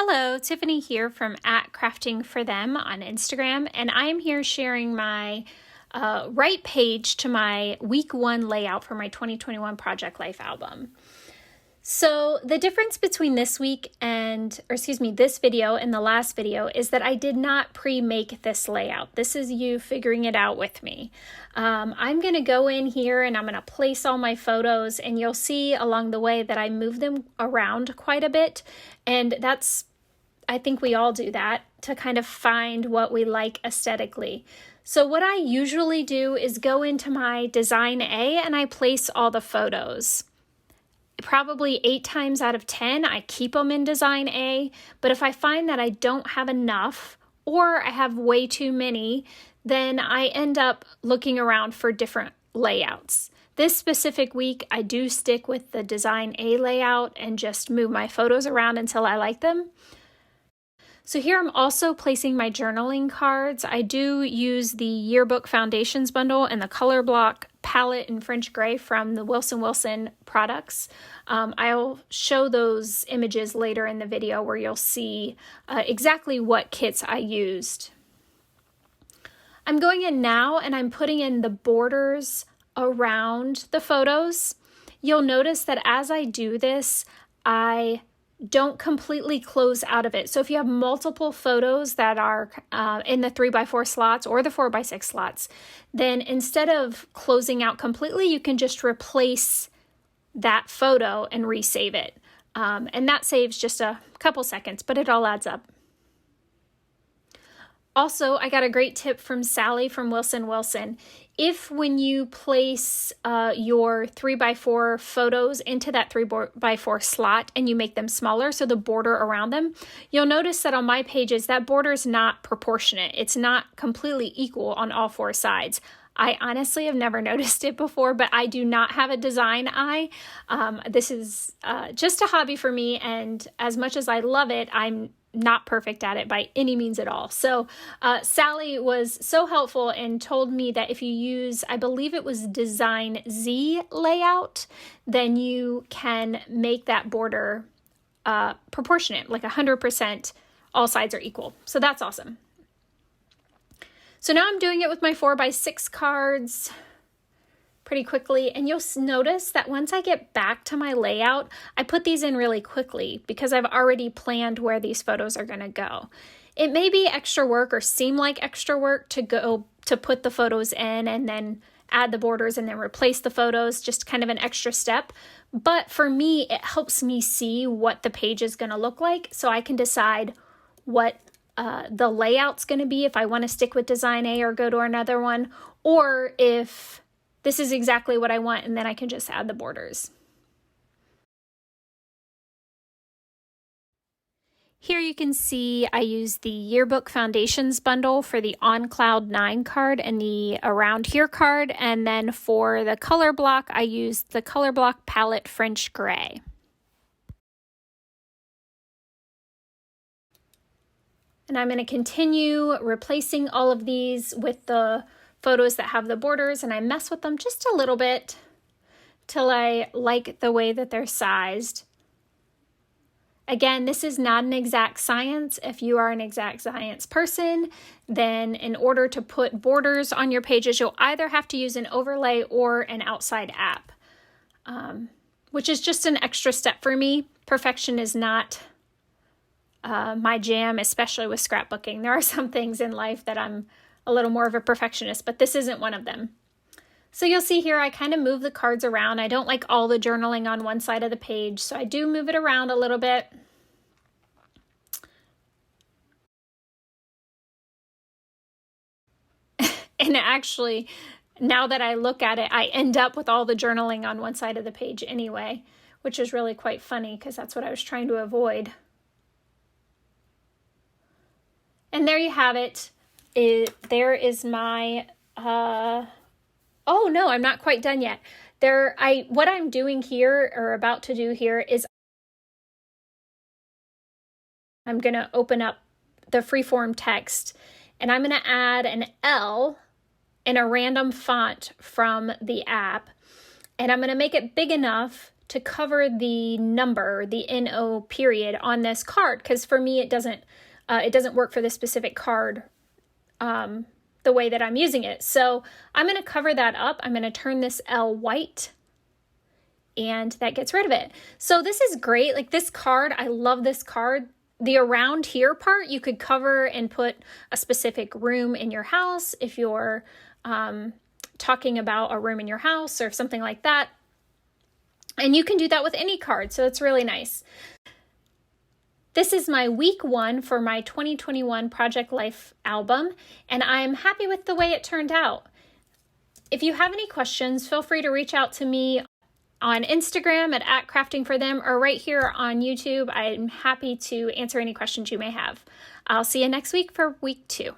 Hello, Tiffany here from @craftingforthem on Instagram, and I am here sharing my right page to my week 1 layout for my 2021 Project Life album. So the difference between this video and the last video is that I did not pre-make this layout. This is you figuring it out with me. I'm going to go in here and I'm going to place all my photos, and you'll see along the way that I move them around quite a bit. And I think we all do that to kind of find what we like aesthetically. So what I usually do is go into my Design A and I place all the photos. Probably 8 times out of 10, I keep them in Design A, but if I find that I don't have enough or I have way too many, then I end up looking around for different layouts. This specific week, I do stick with the Design A layout and just move my photos around until I like them. So here I'm also placing my journaling cards. I do use the Yearbook Foundations bundle and the Colourblock palette in French Gray from the Wilson Wilson products. I'll show those images later in the video where you'll see exactly what kits I used. I'm going in now and I'm putting in the borders around the photos. You'll notice that as I do this, I don't completely close out of it. So if you have multiple photos that are in the 3x4 slots or the 4x6 slots, then instead of closing out completely, you can just replace that photo and resave it. And that saves just a couple seconds, but it all adds up. Also, I got a great tip from Sally from Wilson Wilson. If when you place your 3x4 photos into that 3x4 slot and you make them smaller, so the border around them, you'll notice that on my pages, that border is not proportionate. It's not completely equal on all 4 sides. I honestly have never noticed it before, but I do not have a design eye. This is just a hobby for me, and as much as I love it, I'm not perfect at it by any means at all. So Sally was so helpful and told me that if you use, I believe it was Design Z layout, then you can make that border proportionate, like 100%, all sides are equal. So that's awesome. So now I'm doing it with my 4x6 cards pretty quickly, and you'll notice that once I get back to my layout, I put these in really quickly because I've already planned where these photos are going to go. It may be extra work or seem like extra work to put the photos in and then add the borders and then replace the photos, just kind of an extra step. But for me, it helps me see what the page is going to look like so I can decide what the layout's going to be, if I want to stick with Design A or go to another one, or if this is exactly what I want, and then I can just add the borders. Here you can see I used the Yearbook Foundations bundle for the On Cloud 9 card and the Around Here card, and then for the Colourblock, I used the Colourblock palette French Gray. And I'm going to continue replacing all of these with the photos that have the borders, and I mess with them just a little bit till I like the way that they're sized. Again, this is not an exact science. If you are an exact science person, then in order to put borders on your pages, you'll either have to use an overlay or an outside app, which is just an extra step for me. Perfection is not my jam, especially with scrapbooking. There are some things in life that I'm a little more of a perfectionist, but this isn't one of them. So you'll see here I kind of move the cards around. I don't like all the journaling on one side of the page, so I do move it around a little bit. And actually, now that I look at it, I end up with all the journaling on one side of the page anyway, which is really quite funny because that's what I was trying to avoid. And there you have it. There is my, oh no, I'm not quite done yet. What I'm doing here, or about to do here, is I'm going to open up the freeform text, and I'm going to add an L in a random font from the app, and I'm going to make it big enough to cover the number, the NO period on this card, because for me it doesn't work for this specific card the way that I'm using it. So I'm going to cover that up. I'm going to turn this L white, and that gets rid of it. So this is great. Like this card, I love this card. The around here part, you could cover and put a specific room in your house if you're talking about a room in your house or something like that. And you can do that with any card, so it's really nice. This is my week 1 for my 2021 Project Life album, and I'm happy with the way it turned out. If you have any questions, feel free to reach out to me on Instagram at @craftingforthem or right here on YouTube. I'm happy to answer any questions you may have. I'll see you next week for week 2.